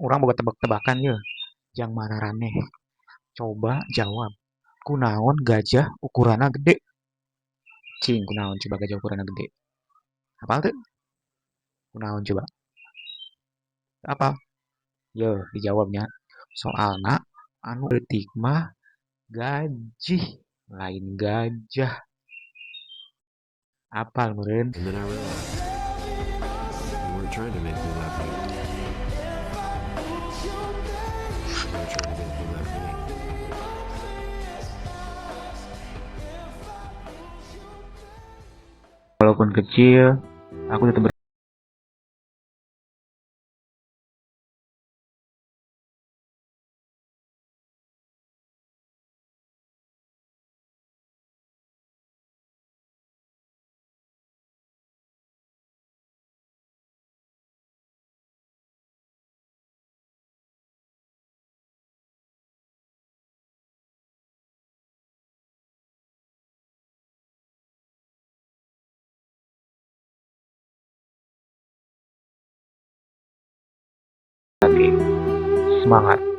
Orang boga tebak-tebakan ye, jang mararaneh. Coba jawab. Kunaon gajah ukuranna gede? Cing, kunaon coba gajah ukuranna gede? Apal tuh? Kunaon coba? Apa? Yo, dijawabnya. Soalna anu leutik mah gajih, lain gajah. Apal meureun? And then I realized you weren't trying to make me laugh at you were trying to make me laugh at me. Walaupun kecil, aku tetap berlari. Semangat.